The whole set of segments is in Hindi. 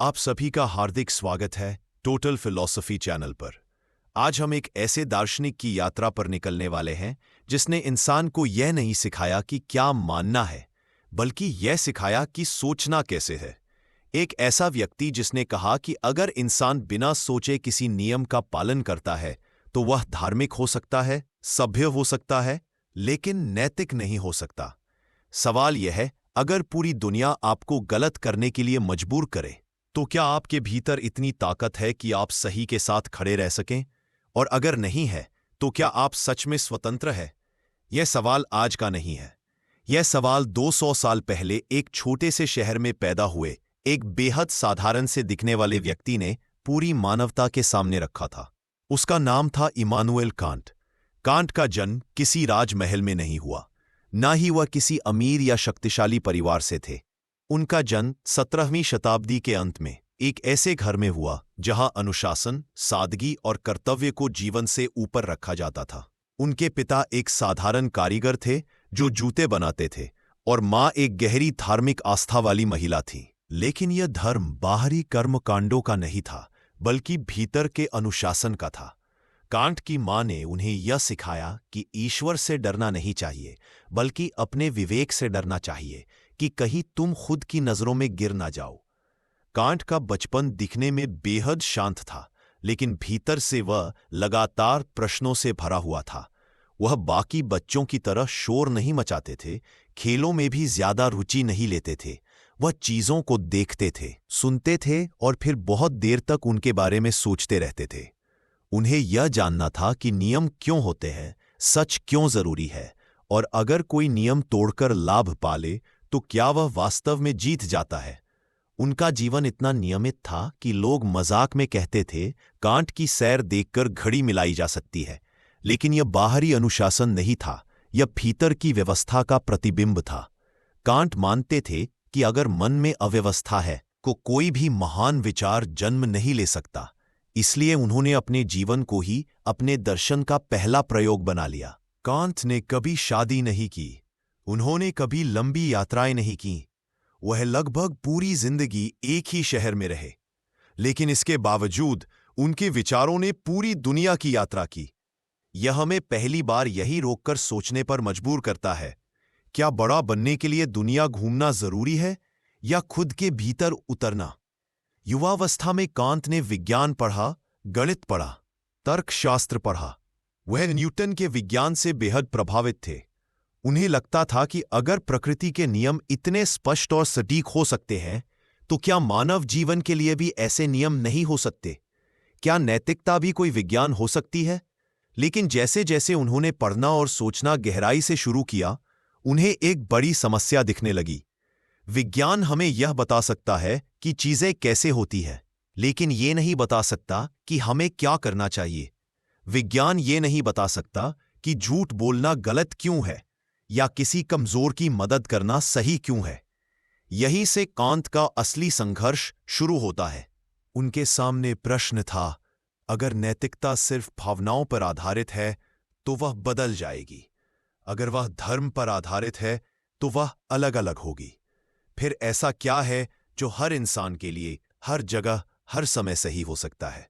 आप सभी का हार्दिक स्वागत है टोटल फिलॉसफी चैनल पर। आज हम एक ऐसे दार्शनिक की यात्रा पर निकलने वाले हैं जिसने इंसान को यह नहीं सिखाया कि क्या मानना है, बल्कि यह सिखाया कि सोचना कैसे है। एक ऐसा व्यक्ति जिसने कहा कि अगर इंसान बिना सोचे किसी नियम का पालन करता है तो वह धार्मिक हो सकता है, सभ्य हो सकता है, लेकिन नैतिक नहीं हो सकता। सवाल यह है, अगर पूरी दुनिया आपको गलत करने के लिए मजबूर करे तो क्या आपके भीतर इतनी ताकत है कि आप सही के साथ खड़े रह सकें? और अगर नहीं है तो क्या आप सच में स्वतंत्र हैं? यह सवाल आज का नहीं है। यह सवाल 200 साल पहले एक छोटे से शहर में पैदा हुए एक बेहद साधारण से दिखने वाले व्यक्ति ने पूरी मानवता के सामने रखा था। उसका नाम था इमानुएल कांट। कांट का जन्म किसी राजमहल में नहीं हुआ, ना ही वह किसी अमीर या शक्तिशाली परिवार से थे। उनका जन्म 17वीं शताब्दी के अंत में एक ऐसे घर में हुआ जहां अनुशासन, सादगी और कर्तव्य को जीवन से ऊपर रखा जाता था। उनके पिता एक साधारण कारीगर थे जो जूते बनाते थे और मां एक गहरी धार्मिक आस्था वाली महिला थी। लेकिन यह धर्म बाहरी कर्मकांडों का नहीं था, बल्कि भीतर के अनुशासन का था। कांट की मां ने उन्हें यह सिखाया कि ईश्वर से डरना नहीं चाहिए, बल्कि अपने विवेक से डरना चाहिए कि कहीं तुम खुद की नजरों में गिर ना जाओ। कांट का बचपन दिखने में बेहद शांत था, लेकिन भीतर से वह लगातार प्रश्नों से भरा हुआ था। वह बाकी बच्चों की तरह शोर नहीं मचाते थे, खेलों में भी ज्यादा रुचि नहीं लेते थे। वह चीजों को देखते थे, सुनते थे और फिर बहुत देर तक उनके बारे में सोचते रहते थे। उन्हें यह जानना था कि नियम क्यों होते हैं, सच क्यों जरूरी है, और अगर कोई नियम तोड़कर लाभ पाले तो क्या वह वास्तव में जीत जाता है। उनका जीवन इतना नियमित था कि लोग मजाक में कहते थे, कांट की सैर देखकर घड़ी मिलाई जा सकती है। लेकिन यह बाहरी अनुशासन नहीं था, यह भीतर की व्यवस्था का प्रतिबिंब था। कांट मानते थे कि अगर मन में अव्यवस्था है तो कोई भी महान विचार जन्म नहीं ले सकता। इसलिए उन्होंने अपने जीवन को ही अपने दर्शन का पहला प्रयोग बना लिया। कांट ने कभी शादी नहीं की, उन्होंने कभी लंबी यात्राएं नहीं की। वह लगभग पूरी जिंदगी एक ही शहर में रहे, लेकिन इसके बावजूद उनके विचारों ने पूरी दुनिया की यात्रा की। यह हमें पहली बार यही रोककर सोचने पर मजबूर करता है, क्या बड़ा बनने के लिए दुनिया घूमना जरूरी है या खुद के भीतर उतरना? युवावस्था में कांट ने विज्ञान पढ़ा, गणित पढ़ा, तर्कशास्त्र पढ़ा। वह न्यूटन के विज्ञान से बेहद प्रभावित थे। उन्हें लगता था कि अगर प्रकृति के नियम इतने स्पष्ट और सटीक हो सकते हैं तो क्या मानव जीवन के लिए भी ऐसे नियम नहीं हो सकते? क्या नैतिकता भी कोई विज्ञान हो सकती है? लेकिन जैसे जैसे उन्होंने पढ़ना और सोचना गहराई से शुरू किया, उन्हें एक बड़ी समस्या दिखने लगी। विज्ञान हमें यह बता सकता है कि चीजें कैसे होती हैं, लेकिन ये नहीं बता सकता कि हमें क्या करना चाहिए। विज्ञान ये नहीं बता सकता कि झूठ बोलना गलत क्यों है या किसी कमजोर की मदद करना सही क्यों है। यहीं से कांट का असली संघर्ष शुरू होता है। उनके सामने प्रश्न था, अगर नैतिकता सिर्फ भावनाओं पर आधारित है तो वह बदल जाएगी, अगर वह धर्म पर आधारित है तो वह अलग अलग होगी। फिर ऐसा क्या है जो हर इंसान के लिए हर जगह हर समय सही हो सकता है?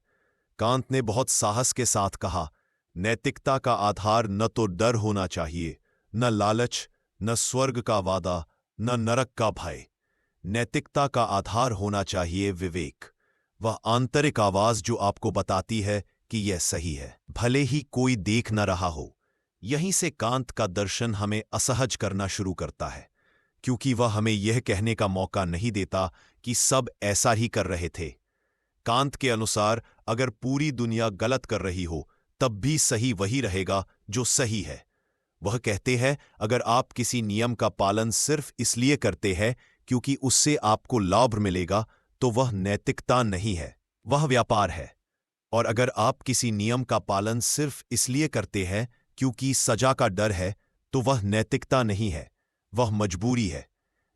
कांट ने बहुत साहस के साथ कहा, नैतिकता का आधार न तो डर होना चाहिए, न लालच, न स्वर्ग का वादा, न नरक का भय। नैतिकता का आधार होना चाहिए विवेक, वह आंतरिक आवाज जो आपको बताती है कि यह सही है, भले ही कोई देख न रहा हो। यहीं से कांट का दर्शन हमें असहज करना शुरू करता है, क्योंकि वह हमें यह कहने का मौका नहीं देता कि सब ऐसा ही कर रहे थे। कांट के अनुसार अगर पूरी दुनिया गलत कर रही हो तब भी सही वही रहेगा जो सही है। वह कहते हैं, अगर आप किसी नियम का पालन सिर्फ इसलिए करते हैं क्योंकि उससे आपको लाभ मिलेगा तो वह नैतिकता नहीं है, वह व्यापार है। और अगर आप किसी नियम का पालन सिर्फ इसलिए करते हैं क्योंकि सजा का डर है तो वह नैतिकता नहीं है, वह मजबूरी है।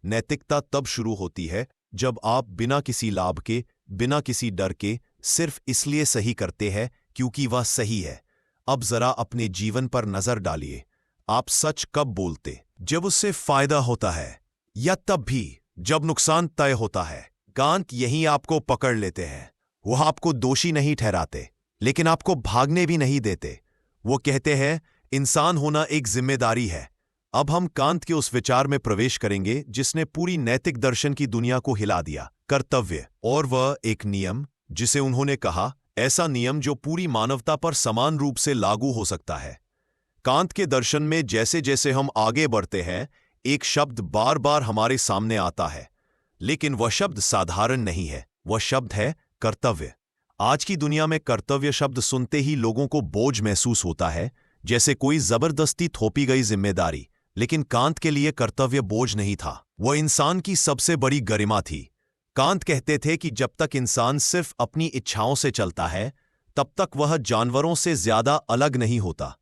नैतिकता तब शुरू होती है जब आप बिना किसी लाभ के, बिना किसी डर के, सिर्फ इसलिए सही करते हैं क्योंकि वह सही है। अब जरा अपने जीवन पर नजर डालिए। आप सच कब बोलते? जब उससे फायदा होता है, या तब भी जब नुकसान तय होता है? कांट यहीं आपको पकड़ लेते हैं। वह आपको दोषी नहीं ठहराते, लेकिन आपको भागने भी नहीं देते। वो कहते हैं इंसान होना एक जिम्मेदारी है। अब हम कांट के उस विचार में प्रवेश करेंगे जिसने पूरी नैतिक दर्शन की दुनिया को हिला दिया, कर्तव्य। और वह एक नियम जिसे उन्होंने कहा, ऐसा नियम जो पूरी मानवता पर समान रूप से लागू हो सकता है। कांट के दर्शन में जैसे जैसे हम आगे बढ़ते हैं, एक शब्द बार बार हमारे सामने आता है, लेकिन वह शब्द साधारण नहीं है। वह शब्द है कर्तव्य। आज की दुनिया में कर्तव्य शब्द सुनते ही लोगों को बोझ महसूस होता है, जैसे कोई जबरदस्ती थोपी गई जिम्मेदारी। लेकिन कांट के लिए कर्तव्य बोझ नहीं था, वह इंसान की सबसे बड़ी गरिमा थी। कांट कहते थे कि जब तक इंसान सिर्फ अपनी इच्छाओं से चलता है, तब तक वह जानवरों से ज्यादा अलग नहीं होता।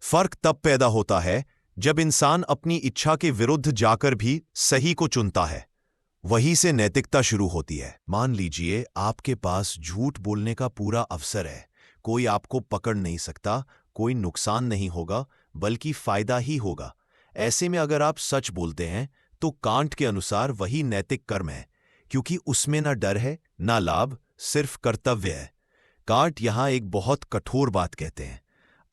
फर्क तब पैदा होता है जब इंसान अपनी इच्छा के विरुद्ध जाकर भी सही को चुनता है। वहीं से नैतिकता शुरू होती है। मान लीजिए आपके पास झूठ बोलने का पूरा अवसर है। कोई आपको पकड़ नहीं सकता, कोई नुकसान नहीं होगा, बल्कि फायदा ही होगा। ऐसे में अगर आप सच बोलते हैं तो कांट के अनुसार वही नैतिक कर्म है, क्योंकि उसमें ना डर है ना लाभ, सिर्फ कर्तव्य है। कांट यहां एक बहुत कठोर बात कहते हैं।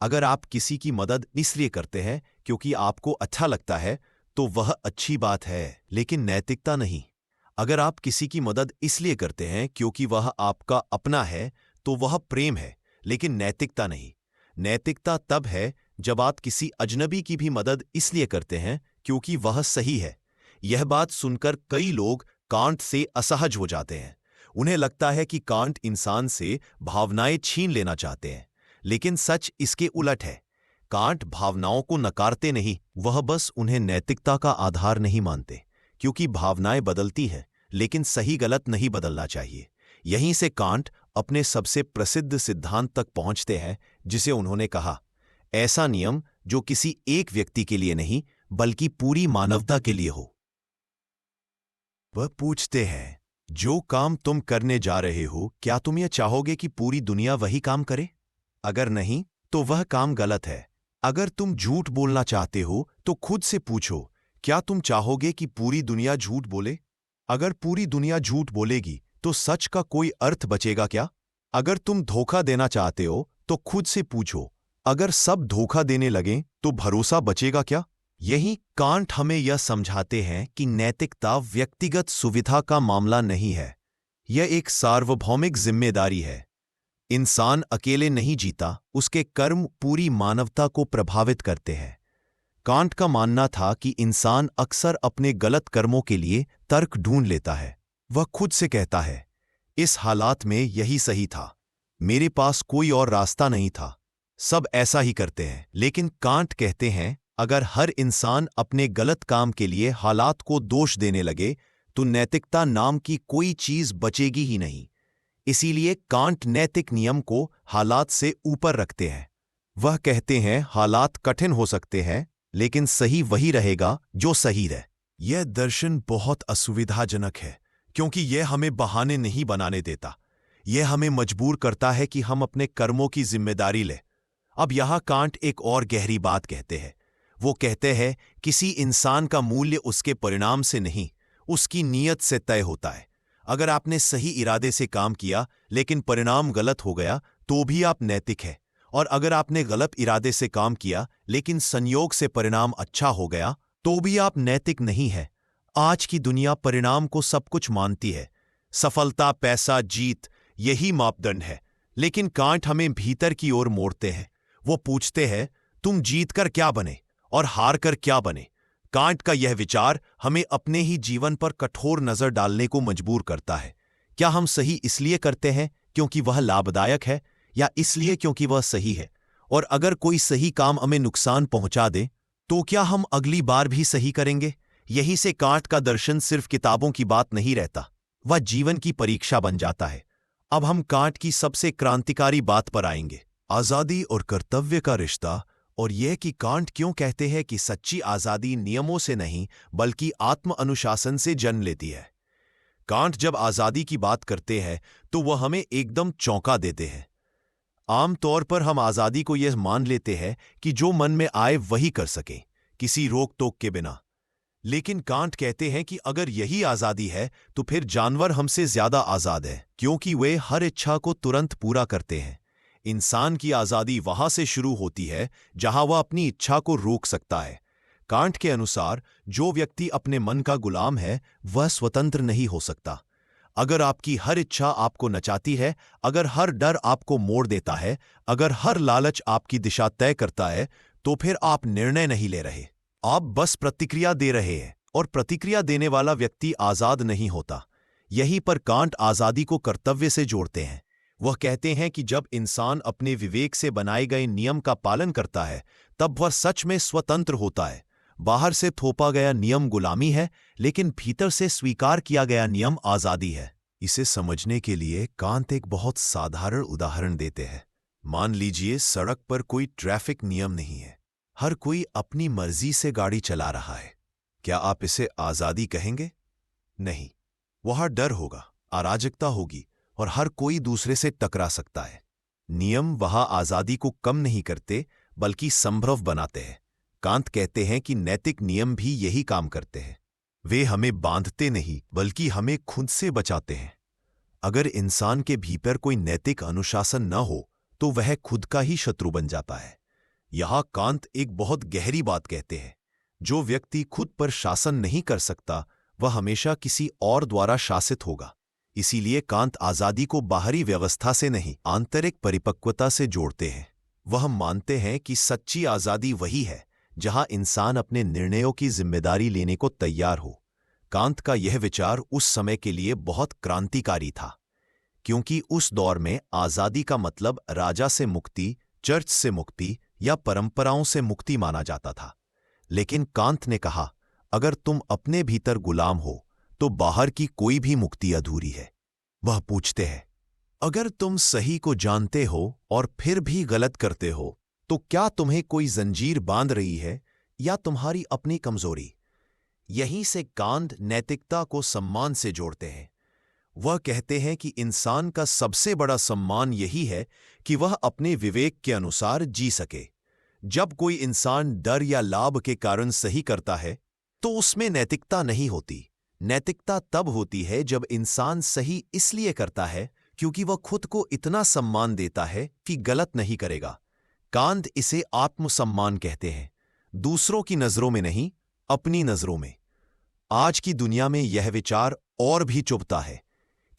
अगर आप किसी की मदद इसलिए करते हैं क्योंकि आपको अच्छा लगता है तो वह अच्छी बात है, लेकिन नैतिकता नहीं। अगर आप किसी की मदद इसलिए करते हैं क्योंकि वह आपका अपना है तो वह प्रेम है, लेकिन नैतिकता नहीं। नैतिकता तब है जब आप किसी अजनबी की भी मदद इसलिए करते हैं क्योंकि वह सही है। यह बात सुनकर कई लोग कांट से असहज हो जाते हैं। उन्हें लगता है कि कांट इंसान से भावनाएं छीन लेना चाहते हैं, लेकिन सच इसके उलट है। कांट भावनाओं को नकारते नहीं, वह बस उन्हें नैतिकता का आधार नहीं मानते, क्योंकि भावनाएं बदलती हैं, लेकिन सही गलत नहीं बदलना चाहिए। यहीं से कांट अपने सबसे प्रसिद्ध सिद्धांत तक पहुंचते हैं, जिसे उन्होंने कहा, ऐसा नियम जो किसी एक व्यक्ति के लिए नहीं बल्कि पूरी मानवता के लिए हो। वह पूछते हैं, जो काम तुम करने जा रहे हो, क्या तुम यह चाहोगे कि पूरी दुनिया वही काम करे? अगर नहीं, तो वह काम गलत है। अगर तुम झूठ बोलना चाहते हो तो खुद से पूछो, क्या तुम चाहोगे कि पूरी दुनिया झूठ बोले? अगर पूरी दुनिया झूठ बोलेगी तो सच का कोई अर्थ बचेगा क्या? अगर तुम धोखा देना चाहते हो तो खुद से पूछो, अगर सब धोखा देने लगें तो भरोसा बचेगा क्या? यही कांट हमें यह समझाते हैं कि नैतिकता व्यक्तिगत सुविधा का मामला नहीं है, यह एक सार्वभौमिक जिम्मेदारी है। इंसान अकेले नहीं जीता, उसके कर्म पूरी मानवता को प्रभावित करते हैं। कांट का मानना था कि इंसान अक्सर अपने गलत कर्मों के लिए तर्क ढूंढ लेता है। वह खुद से कहता है, इस हालात में यही सही था, मेरे पास कोई और रास्ता नहीं था, सब ऐसा ही करते हैं। लेकिन कांट कहते हैं, अगर हर इंसान अपने गलत काम के लिए हालात को दोष देने लगे तो नैतिकता नाम की कोई चीज बचेगी ही नहीं। इसीलिए कांट नैतिक नियम को हालात से ऊपर रखते हैं। वह कहते हैं, हालात कठिन हो सकते हैं, लेकिन सही वही रहेगा जो सही है। यह दर्शन बहुत असुविधाजनक है, क्योंकि यह हमें बहाने नहीं बनाने देता। यह हमें मजबूर करता है कि हम अपने कर्मों की जिम्मेदारी लें। अब यहां कांट एक और गहरी बात कहते हैं। वो कहते हैं, किसी इंसान का मूल्य उसके परिणाम से नहीं, उसकी नीयत से तय होता है। अगर आपने सही इरादे से काम किया लेकिन परिणाम गलत हो गया तो भी आप नैतिक हैं, और अगर आपने गलत इरादे से काम किया लेकिन संयोग से परिणाम अच्छा हो गया तो भी आप नैतिक नहीं हैं। आज की दुनिया परिणाम को सब कुछ मानती है, सफलता, पैसा, जीत, यही मापदंड है। लेकिन कांट हमें भीतर की ओर मोड़ते हैं। वो पूछते हैं, तुम जीत कर क्या बने और हार कर क्या बने? कांट का यह विचार हमें अपने ही जीवन पर कठोर नजर डालने को मजबूर करता है। क्या हम सही इसलिए करते हैं क्योंकि वह लाभदायक है, या इसलिए क्योंकि वह सही है? और अगर कोई सही काम हमें नुकसान पहुंचा दे तो क्या हम अगली बार भी सही करेंगे? यहीं से कांट का दर्शन सिर्फ किताबों की बात नहीं रहता, वह जीवन की परीक्षा बन जाता है। अब हम कांट की सबसे क्रांतिकारी बात पर आएंगे, आजादी और कर्तव्य का रिश्ता, और यह कि कांट क्यों कहते हैं कि सच्ची आजादी नियमों से नहीं बल्कि आत्म अनुशासन से जन्म लेती है। कांट जब आजादी की बात करते हैं तो वह हमें एकदम चौंका देते हैं। आमतौर पर हम आजादी को यह मान लेते हैं कि जो मन में आए वही कर सकें, किसी रोक टोक के बिना। लेकिन कांट कहते हैं कि अगर यही आजादी है तो फिर जानवर हमसे ज्यादा आजाद है, क्योंकि वे हर इच्छा को तुरंत पूरा करते हैं। इंसान की आजादी वहां से शुरू होती है जहां वह अपनी इच्छा को रोक सकता है। कांट के अनुसार जो व्यक्ति अपने मन का गुलाम है वह स्वतंत्र नहीं हो सकता। अगर आपकी हर इच्छा आपको नचाती है, अगर हर डर आपको मोड़ देता है, अगर हर लालच आपकी दिशा तय करता है, तो फिर आप निर्णय नहीं ले रहे, आप बस प्रतिक्रिया दे रहे हैं, और प्रतिक्रिया देने वाला व्यक्ति आजाद नहीं होता। यहीं पर कांट आजादी को कर्तव्य से जोड़ते हैं। वह कहते हैं कि जब इंसान अपने विवेक से बनाए गए नियम का पालन करता है तब वह सच में स्वतंत्र होता है। बाहर से थोपा गया नियम गुलामी है, लेकिन भीतर से स्वीकार किया गया नियम आजादी है। इसे समझने के लिए कांट एक बहुत साधारण उदाहरण देते हैं। मान लीजिए सड़क पर कोई ट्रैफिक नियम नहीं है, हर कोई अपनी मर्जी से गाड़ी चला रहा है। क्या आप इसे आजादी कहेंगे? नहीं, वहां डर होगा, अराजकता होगी और हर कोई दूसरे से टकरा सकता है। नियम वहां आजादी को कम नहीं करते बल्कि संभव बनाते हैं। कांट कहते हैं कि नैतिक नियम भी यही काम करते हैं। वे हमें बांधते नहीं बल्कि हमें खुद से बचाते हैं। अगर इंसान के भीतर कोई नैतिक अनुशासन न हो तो वह खुद का ही शत्रु बन जाता है। यहां कांट एक बहुत गहरी बात कहते हैं। जो व्यक्ति खुद पर शासन नहीं कर सकता वह हमेशा किसी और द्वारा शासित होगा। इसीलिए कांट आजादी को बाहरी व्यवस्था से नहीं, आंतरिक परिपक्वता से जोड़ते हैं। वह मानते हैं कि सच्ची आजादी वही है जहां इंसान अपने निर्णयों की जिम्मेदारी लेने को तैयार हो। कांट का यह विचार उस समय के लिए बहुत क्रांतिकारी था, क्योंकि उस दौर में आजादी का मतलब राजा से मुक्ति, चर्च से मुक्ति या परंपराओं से मुक्ति माना जाता था। लेकिन कांट ने कहा, अगर तुम अपने भीतर गुलाम हो तो बाहर की कोई भी मुक्ति अधूरी है। वह पूछते हैं, अगर तुम सही को जानते हो और फिर भी गलत करते हो तो क्या तुम्हें कोई जंजीर बांध रही है या तुम्हारी अपनी कमजोरी? यहीं से कांट नैतिकता को सम्मान से जोड़ते हैं। वह कहते हैं कि इंसान का सबसे बड़ा सम्मान यही है कि वह अपने विवेक के अनुसार जी सके। जब कोई इंसान डर या लाभ के कारण सही करता है तो उसमें नैतिकता नहीं होती। नैतिकता तब होती है जब इंसान सही इसलिए करता है क्योंकि वह खुद को इतना सम्मान देता है कि गलत नहीं करेगा। कांट इसे आत्मसम्मान कहते हैं, दूसरों की नजरों में नहीं, अपनी नजरों में। आज की दुनिया में यह विचार और भी चुभता है,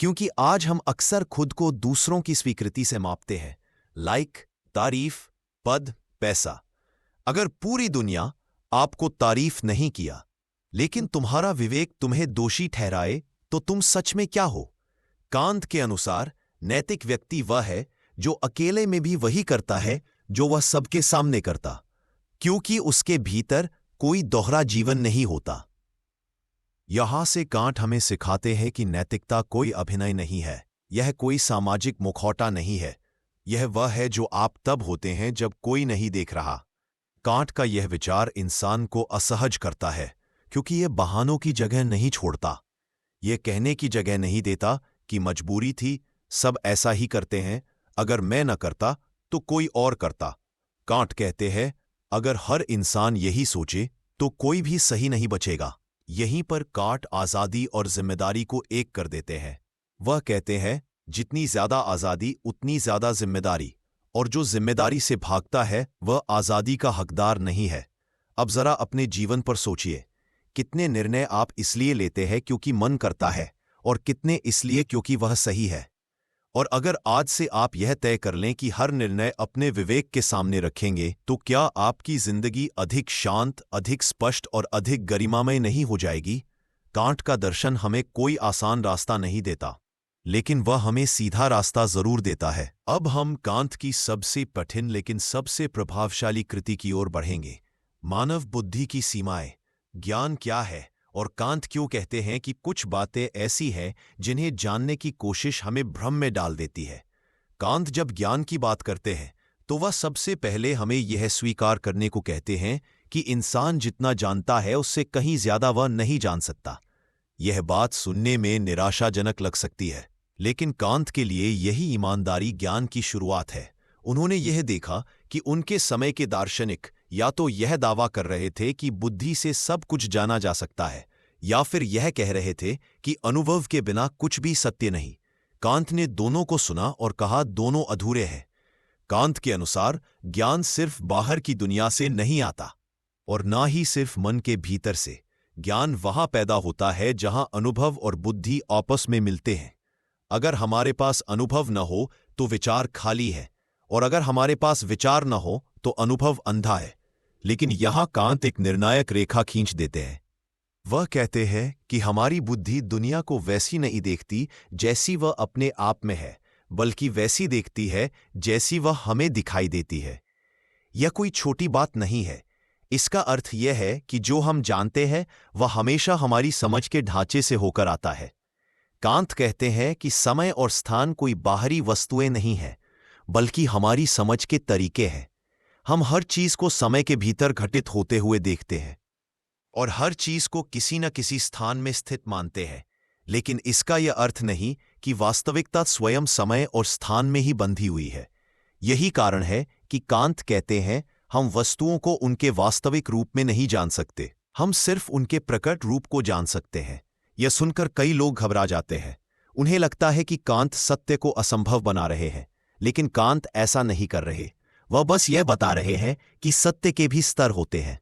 क्योंकि आज हम अक्सर खुद को दूसरों की स्वीकृति से मापते हैं। लाइक, तारीफ, पद, पैसा। अगर पूरी दुनिया आपको तारीफ नहीं किया लेकिन तुम्हारा विवेक तुम्हें दोषी ठहराए तो तुम सच में क्या हो? कांट के अनुसार नैतिक व्यक्ति वह है जो अकेले में भी वही करता है जो वह सबके सामने करता, क्योंकि उसके भीतर कोई दोहरा जीवन नहीं होता। यहां से कांट हमें सिखाते हैं कि नैतिकता कोई अभिनय नहीं है, यह कोई सामाजिक मुखौटा नहीं है, यह वह है जो आप तब होते हैं जब कोई नहीं देख रहा। कांट का यह विचार इंसान को असहज करता है, क्योंकि यह बहानों की जगह नहीं छोड़ता। यह कहने की जगह नहीं देता कि मजबूरी थी, सब ऐसा ही करते हैं, अगर मैं न करता तो कोई और करता। कांट कहते हैं, अगर हर इंसान यही सोचे तो कोई भी सही नहीं बचेगा। यहीं पर कांट आजादी और जिम्मेदारी को एक कर देते हैं। वह कहते हैं, जितनी ज्यादा आजादी उतनी ज्यादा जिम्मेदारी, और जो जिम्मेदारी से भागता है वह आजादी का हकदार नहीं है। अब जरा अपने जीवन पर सोचिए, कितने निर्णय आप इसलिए लेते हैं क्योंकि मन करता है और कितने इसलिए क्योंकि वह सही है। और अगर आज से आप यह तय कर लें कि हर निर्णय अपने विवेक के सामने रखेंगे तो क्या आपकी जिंदगी अधिक शांत, अधिक स्पष्ट और अधिक गरिमामय नहीं हो जाएगी? कांट का दर्शन हमें कोई आसान रास्ता नहीं देता, लेकिन वह हमें सीधा रास्ता जरूर देता है। अब हम कांट की सबसे कठिन लेकिन सबसे प्रभावशाली कृति की ओर बढ़ेंगे, मानव बुद्धि की सीमाएं। ज्ञान क्या है और कांट क्यों कहते हैं कि कुछ बातें ऐसी हैं जिन्हें जानने की कोशिश हमें भ्रम में डाल देती है। कांट जब ज्ञान की बात करते हैं तो वह सबसे पहले हमें यह स्वीकार करने को कहते हैं कि इंसान जितना जानता है उससे कहीं ज्यादा वह नहीं जान सकता। यह बात सुनने में निराशाजनक लग सकती है, लेकिन कांट के लिए यही ईमानदारी ज्ञान की शुरुआत है। उन्होंने यह देखा कि उनके समय के दार्शनिक या तो यह दावा कर रहे थे कि बुद्धि से सब कुछ जाना जा सकता है, या फिर यह कह रहे थे कि अनुभव के बिना कुछ भी सत्य नहीं। कांत ने दोनों को सुना और कहा दोनों अधूरे हैं। कांत के अनुसार ज्ञान सिर्फ बाहर की दुनिया से नहीं आता और ना ही सिर्फ मन के भीतर से। ज्ञान वहां पैदा होता है जहां अनुभव और बुद्धि आपस में मिलते हैं। अगर हमारे पास अनुभव न हो तो विचार खाली है, और अगर हमारे पास विचार न हो तो अनुभव अंधा है। लेकिन यहां कांत एक निर्णायक रेखा खींच देते हैं। वह कहते हैं कि हमारी बुद्धि दुनिया को वैसी नहीं देखती जैसी वह अपने आप में है, बल्कि वैसी देखती है जैसी वह हमें दिखाई देती है। यह कोई छोटी बात नहीं है। इसका अर्थ यह है कि जो हम जानते हैं वह हमेशा हमारी समझ के ढांचे से होकर आता है। कांत कहते हैं कि समय और स्थान कोई बाहरी वस्तुएं नहीं हैं, बल्कि हमारी समझ के तरीके हैं। हम हर चीज को समय के भीतर घटित होते हुए देखते हैं और हर चीज को किसी न किसी स्थान में स्थित मानते हैं, लेकिन इसका यह अर्थ नहीं कि वास्तविकता स्वयं समय और स्थान में ही बंधी हुई है। यही कारण है कि कांत कहते हैं हम वस्तुओं को उनके वास्तविक रूप में नहीं जान सकते, हम सिर्फ उनके प्रकट रूप को जान सकते हैं। यह सुनकर कई लोग घबरा जाते हैं। उन्हें लगता है कि कांत सत्य को असंभव बना रहे हैं, लेकिन कांत ऐसा नहीं कर रहे। वह बस यह बता रहे हैं कि सत्य के भी स्तर होते हैं।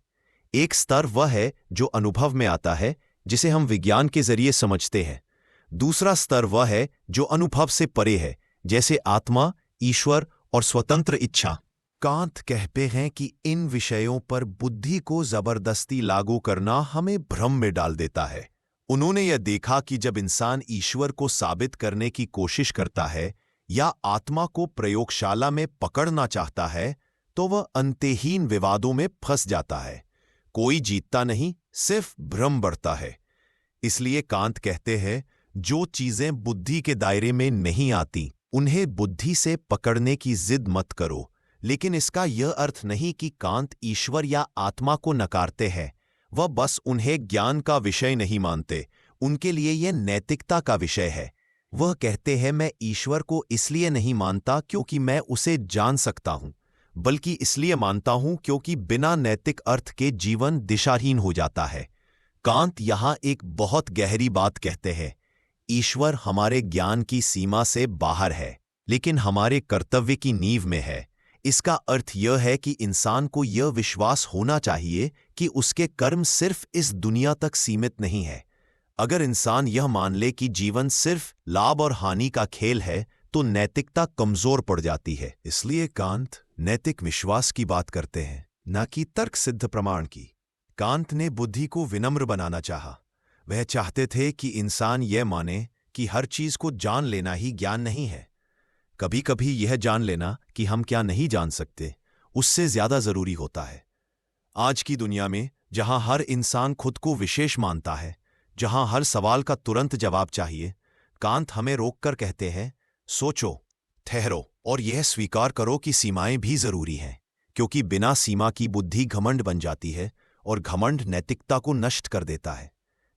एक स्तर वह है जो अनुभव में आता है, जिसे हम विज्ञान के जरिए समझते हैं। दूसरा स्तर वह है जो अनुभव से परे है, जैसे आत्मा, ईश्वर और स्वतंत्र इच्छा। कांत कहते हैं कि इन विषयों पर बुद्धि को जबरदस्ती लागू करना हमें भ्रम में डाल देता है। उन्होंने यह देखा कि जब इंसान ईश्वर को साबित करने की कोशिश करता है या आत्मा को प्रयोगशाला में पकड़ना चाहता है, तो वह अंतहीन विवादों में फंस जाता है। कोई जीतता नहीं, सिर्फ भ्रम बढ़ता है। इसलिए कांत कहते हैं जो चीजें बुद्धि के दायरे में नहीं आती उन्हें बुद्धि से पकड़ने की जिद मत करो। लेकिन इसका यह अर्थ नहीं कि कांत ईश्वर या आत्मा को नकारते हैं। वह बस उन्हें ज्ञान का विषय नहीं मानते, उनके लिए यह नैतिकता का विषय है। वह कहते हैं मैं ईश्वर को इसलिए नहीं मानता क्योंकि मैं उसे जान सकता हूं, बल्कि इसलिए मानता हूं क्योंकि बिना नैतिक अर्थ के जीवन दिशाहीन हो जाता है। कांत यहां एक बहुत गहरी बात कहते हैं। ईश्वर हमारे ज्ञान की सीमा से बाहर है, लेकिन हमारे कर्तव्य की नींव में है। इसका अर्थ यह है कि इंसान को यह विश्वास होना चाहिए कि उसके कर्म सिर्फ इस दुनिया तक सीमित नहीं है। अगर इंसान यह मान ले कि जीवन सिर्फ लाभ और हानि का खेल है, तो नैतिकता कमजोर पड़ जाती है। इसलिए कांत नैतिक विश्वास की बात करते हैं, न कि तर्क सिद्ध प्रमाण की। कांत ने बुद्धि को विनम्र बनाना चाहा। वह चाहते थे कि इंसान यह माने कि हर चीज को जान लेना ही ज्ञान नहीं है। कभी कभी यह जान लेना कि हम क्या नहीं जान सकते, उससे ज्यादा जरूरी होता है। आज की दुनिया में जहां हर इंसान खुद को विशेष मानता है, जहां हर सवाल का तुरंत जवाब चाहिए, कांत हमें रोककर कहते हैं सोचो, ठहरो और यह स्वीकार करो कि सीमाएं भी जरूरी हैं, क्योंकि बिना सीमा की बुद्धि घमंड बन जाती है और घमंड नैतिकता को नष्ट कर देता है।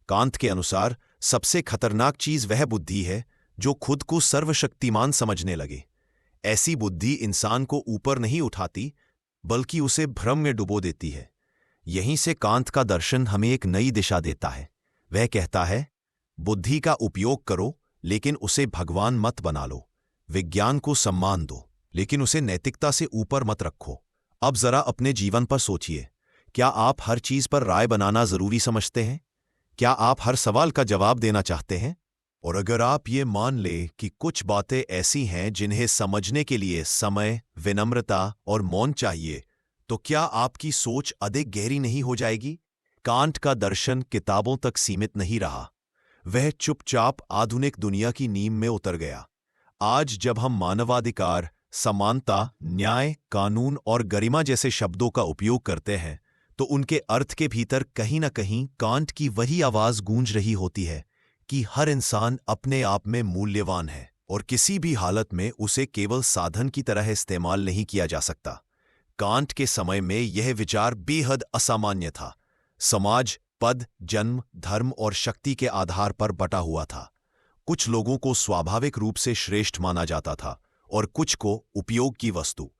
कांत के अनुसार सबसे खतरनाक चीज वह बुद्धि है जो खुद को सर्वशक्तिमान समझने लगे। ऐसी बुद्धि इंसान को ऊपर नहीं उठाती, बल्कि उसे भ्रम में डुबो देती है। यहीं से कांत का दर्शन हमें एक नई दिशा देता है। वह कहता है बुद्धि का उपयोग करो, लेकिन उसे भगवान मत बना लो। विज्ञान को सम्मान दो, लेकिन उसे नैतिकता से ऊपर मत रखो। अब जरा अपने जीवन पर सोचिए, क्या आप हर चीज पर राय बनाना जरूरी समझते हैं? क्या आप हर सवाल का जवाब देना चाहते हैं? और अगर आप ये मान ले कि कुछ बातें ऐसी हैं जिन्हें समझने के लिए समय, विनम्रता और मौन चाहिए, तो क्या आपकी सोच अधिक गहरी नहीं हो जाएगी? कांट का दर्शन किताबों तक सीमित नहीं रहा। वह चुपचाप आधुनिक दुनिया की नींव में उतर गया। आज जब हम मानवाधिकार, समानता, न्याय, कानून और गरिमा जैसे शब्दों का उपयोग करते हैं, तो उनके अर्थ के भीतर कहीं न कहीं कांट की वही आवाज गूंज रही होती है कि हर इंसान अपने आप में मूल्यवान है और किसी भी हालत में उसे केवल साधन की तरह इस्तेमाल नहीं किया जा सकता। कांट के समय में यह विचार बेहद असामान्य था। समाज पद, जन्म, धर्म और शक्ति के आधार पर बटा हुआ था। कुछ लोगों को स्वाभाविक रूप से श्रेष्ठ माना जाता था और कुछ को उपयोग की वस्तु।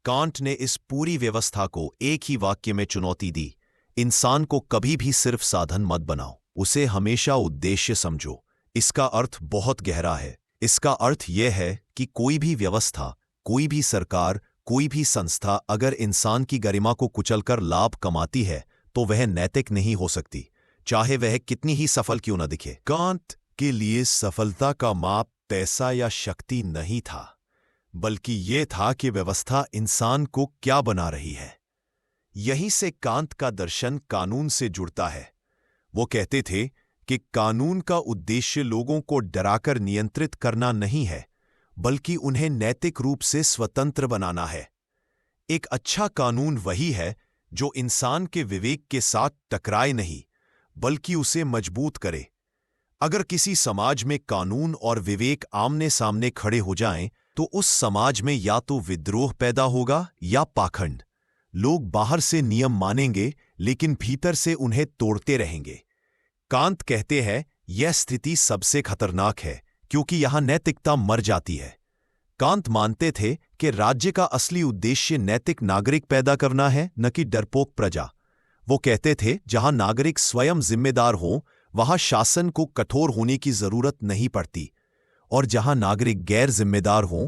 कांट ने इस पूरी व्यवस्था को एक ही वाक्य में चुनौती दी, इंसान को कभी भी सिर्फ साधन मत बनाओ, उसे हमेशा उद्देश्य समझो। इसका अर्थ बहुत गहरा है। इसका अर्थ यह है कि कोई भी व्यवस्था, कोई भी सरकार, कोई भी संस्था अगर इंसान की गरिमा को कुचलकर लाभ कमाती है तो वह नैतिक नहीं हो सकती, चाहे वह कितनी ही सफल क्यों न दिखे। कांट के लिए सफलता का माप पैसा या शक्ति नहीं था, बल्कि यह था कि व्यवस्था इंसान को क्या बना रही है। यहीं से कांट का दर्शन कानून से जुड़ता है। वो कहते थे कि कानून का उद्देश्य लोगों को डराकर नियंत्रित करना नहीं है, बल्कि उन्हें नैतिक रूप से स्वतंत्र बनाना है। एक अच्छा कानून वही है जो इंसान के विवेक के साथ टकराए नहीं, बल्कि उसे मजबूत करे। अगर किसी समाज में कानून और विवेक आमने सामने खड़े हो जाएं, तो उस समाज में या तो विद्रोह पैदा होगा या पाखंड। लोग बाहर से नियम मानेंगे, लेकिन भीतर से उन्हें तोड़ते रहेंगे। कांट कहते हैं यह स्थिति सबसे खतरनाक है, क्योंकि यहां नैतिकता मर जाती है। कांट मानते थे कि राज्य का असली उद्देश्य नैतिक नागरिक पैदा करना है, न कि डरपोक प्रजा। वो कहते थे जहां नागरिक स्वयं जिम्मेदार हों, वहां शासन को कठोर होने की जरूरत नहीं पड़ती, और जहां नागरिक गैर जिम्मेदार हों,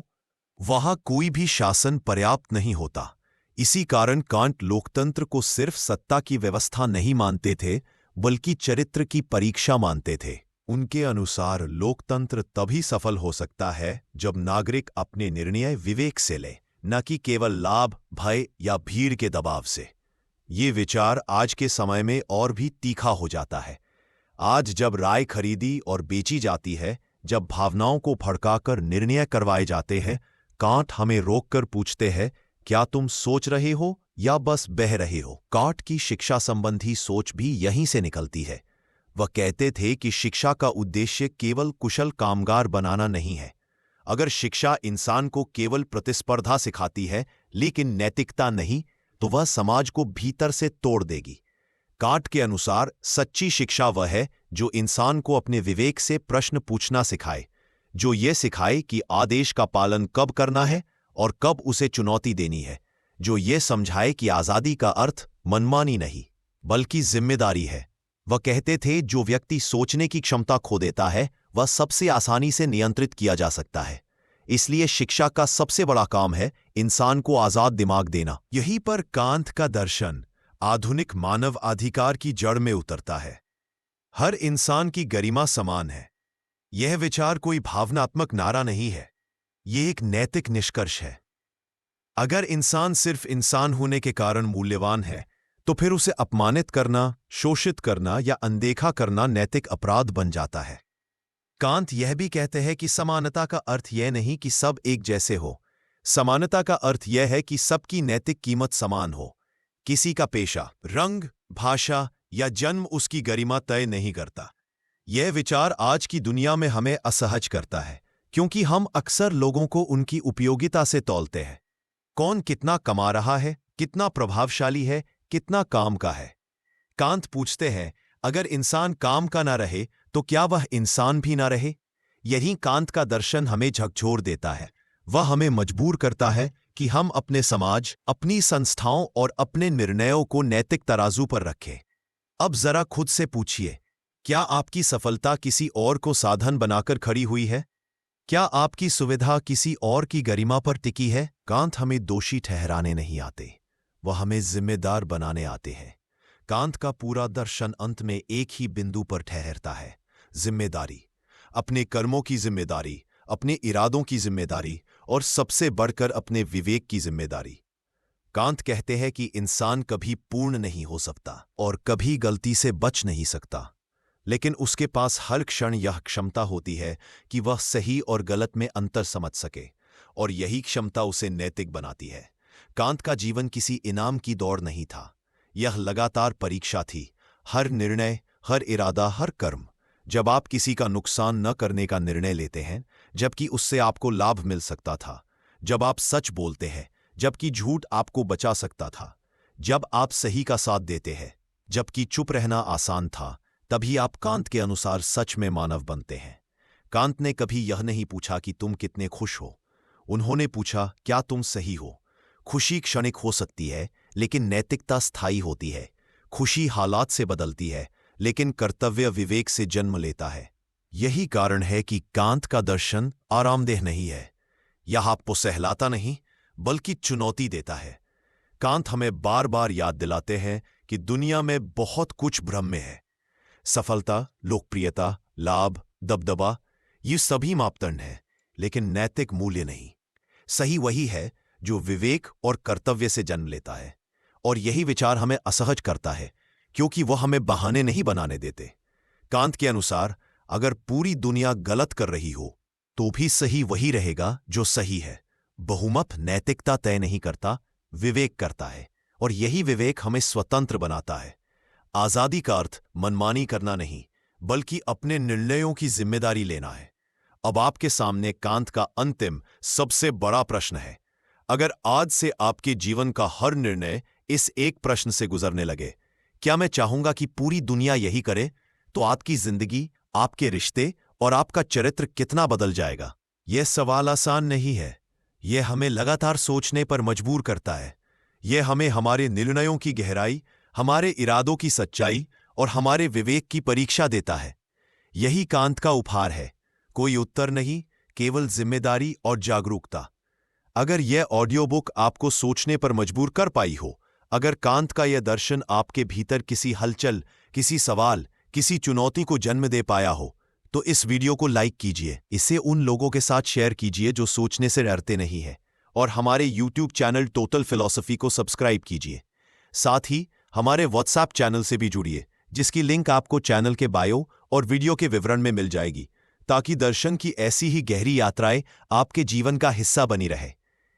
वहां कोई भी शासन पर्याप्त नहीं होता। इसी कारण कांट लोकतंत्र को सिर्फ सत्ता की व्यवस्था नहीं मानते थे, बल्कि चरित्र की परीक्षा मानते थे। उनके अनुसार लोकतंत्र तभी सफल हो सकता है जब नागरिक अपने निर्णय विवेक से ले, न कि केवल लाभ, भय या भीड़ के दबाव से। ये विचार आज के समय में और भी तीखा हो जाता है। आज जब राय खरीदी और बेची जाती है, जब भावनाओं को भड़काकर निर्णय करवाए जाते हैं, कांट हमें रोककर पूछते हैं, क्या तुम सोच रहे हो या बस बह रहे हो? कांट की शिक्षा संबंधी सोच भी यहीं से निकलती है। वह कहते थे कि शिक्षा का उद्देश्य केवल कुशल कामगार बनाना नहीं है। अगर शिक्षा इंसान को केवल प्रतिस्पर्धा सिखाती है लेकिन नैतिकता नहीं, तो वह समाज को भीतर से तोड़ देगी। कांट के अनुसार सच्ची शिक्षा वह है जो इंसान को अपने विवेक से प्रश्न पूछना सिखाए, जो ये सिखाए कि आदेश का पालन कब करना है और कब उसे चुनौती देनी है, जो ये समझाए कि आजादी का अर्थ मनमानी नहीं बल्कि जिम्मेदारी है। वह कहते थे जो व्यक्ति सोचने की क्षमता खो देता है, वह सबसे आसानी से नियंत्रित किया जा सकता है। इसलिए शिक्षा का सबसे बड़ा काम है इंसान को आजाद दिमाग देना। यहीं पर कांट का दर्शन आधुनिक मानव अधिकार की जड़ में उतरता है। हर इंसान की गरिमा समान है। यह विचार कोई भावनात्मक नारा नहीं है, यह एक नैतिक निष्कर्ष है। अगर इंसान सिर्फ इंसान होने के कारण मूल्यवान है, तो फिर उसे अपमानित करना, शोषित करना या अनदेखा करना नैतिक अपराध बन जाता है। कांट यह भी कहते हैं कि समानता का अर्थ यह नहीं कि सब एक जैसे हो। समानता का अर्थ यह है कि सबकी नैतिक कीमत समान हो। किसी का पेशा, रंग, भाषा या जन्म उसकी गरिमा तय नहीं करता। यह विचार आज की दुनिया में हमें असहज करता है, क्योंकि हम अक्सर लोगों को उनकी उपयोगिता से तौलते हैं। कौन कितना कमा रहा है, कितना प्रभावशाली है, कितना काम का है। कांट पूछते हैं, अगर इंसान काम का ना रहे तो क्या वह इंसान भी ना रहे? यही कांट का दर्शन हमें झकझोर देता है। वह हमें मजबूर करता है कि हम अपने समाज, अपनी संस्थाओं और अपने निर्णयों को नैतिक तराजू पर रखें। अब जरा खुद से पूछिए, क्या आपकी सफलता किसी और को साधन बनाकर खड़ी हुई है? क्या आपकी सुविधा किसी और की गरिमा पर टिकी है? कांट हमें दोषी ठहराने नहीं आते, वह हमें जिम्मेदार बनाने आते हैं। कांट का पूरा दर्शन अंत में एक ही बिंदु पर ठहरता है, जिम्मेदारी। अपने कर्मों की जिम्मेदारी, अपने इरादों की जिम्मेदारी और सबसे बढ़कर अपने विवेक की जिम्मेदारी। कांट कहते हैं कि इंसान कभी पूर्ण नहीं हो सकता और कभी गलती से बच नहीं सकता, लेकिन उसके पास हर क्षण यह क्षमता होती है कि वह सही और गलत में अंतर समझ सके, और यही क्षमता उसे नैतिक बनाती है। कांट का जीवन किसी इनाम की दौड़ नहीं था, यह लगातार परीक्षा थी। हर निर्णय, हर इरादा, हर कर्म। जब आप किसी का नुकसान न करने का निर्णय लेते हैं, जबकि उससे आपको लाभ मिल सकता था, जब आप सच बोलते हैं जबकि झूठ आपको बचा सकता था, जब आप सही का साथ देते हैं जबकि चुप रहना आसान था, तभी आप कांट के अनुसार सच में मानव बनते हैं। कांट ने कभी यह नहीं पूछा कि तुम कितने खुश हो, उन्होंने पूछा क्या तुम सही हो। खुशी क्षणिक हो सकती है, लेकिन नैतिकता स्थायी होती है। खुशी हालात से बदलती है, लेकिन कर्तव्य विवेक से जन्म लेता है। यही कारण है कि कांत का दर्शन आरामदेह नहीं है। यह आपको सहलाता नहीं, बल्कि चुनौती देता है। कांत हमें बार बार याद दिलाते हैं कि दुनिया में बहुत कुछ भ्रम में है। सफलता, लोकप्रियता, लाभ, दबदबा, ये सभी मापदंड हैं, लेकिन नैतिक मूल्य नहीं। सही वही है जो विवेक और कर्तव्य से जन्म लेता है। और यही विचार हमें असहज करता है, क्योंकि वह हमें बहाने नहीं बनाने देते। कांत के अनुसार अगर पूरी दुनिया गलत कर रही हो, तो भी सही वही रहेगा जो सही है। बहुमत नैतिकता तय नहीं करता, विवेक करता है। और यही विवेक हमें स्वतंत्र बनाता है। आजादी का अर्थ मनमानी करना नहीं, बल्कि अपने निर्णयों की जिम्मेदारी लेना है। अब आपके सामने कांत का अंतिम सबसे बड़ा प्रश्न है। अगर आज से आपके जीवन का हर निर्णय इस एक प्रश्न से गुजरने लगे, क्या मैं चाहूंगा कि पूरी दुनिया यही करे, तो आपकी जिंदगी, आपके रिश्ते और आपका चरित्र कितना बदल जाएगा? यह सवाल आसान नहीं है। यह हमें लगातार सोचने पर मजबूर करता है। यह हमें हमारे निर्णयों की गहराई, हमारे इरादों की सच्चाई और हमारे विवेक की परीक्षा देता है। यही कांत का उपहार है। कोई उत्तर नहीं, केवल जिम्मेदारी और जागरूकता। अगर यह ऑडियो बुक आपको सोचने पर मजबूर कर पाई हो, अगर कांत का यह दर्शन आपके भीतर किसी हलचल, किसी सवाल, किसी चुनौती को जन्म दे पाया हो, तो इस वीडियो को लाइक कीजिए, इसे उन लोगों के साथ शेयर कीजिए जो सोचने से डरते नहीं हैं, और हमारे YouTube चैनल टोटल फिलॉसफी को सब्सक्राइब कीजिए। साथ ही हमारे WhatsApp चैनल से भी जुड़िए, जिसकी लिंक आपको चैनल के बायो और वीडियो के विवरण में मिल जाएगी, ताकि दर्शन की ऐसी ही गहरी यात्राएं आपके जीवन का हिस्सा बनी रहे।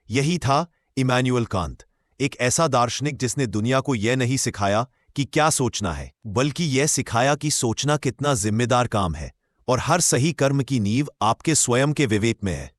यही था इमैनुअल कांत, एक ऐसा दार्शनिक जिसने दुनिया को यह नहीं सिखाया कि क्या सोचना है, बल्कि यह सिखाया कि सोचना कितना जिम्मेदार काम है, और हर सही कर्म की नींव आपके स्वयं के विवेक में है।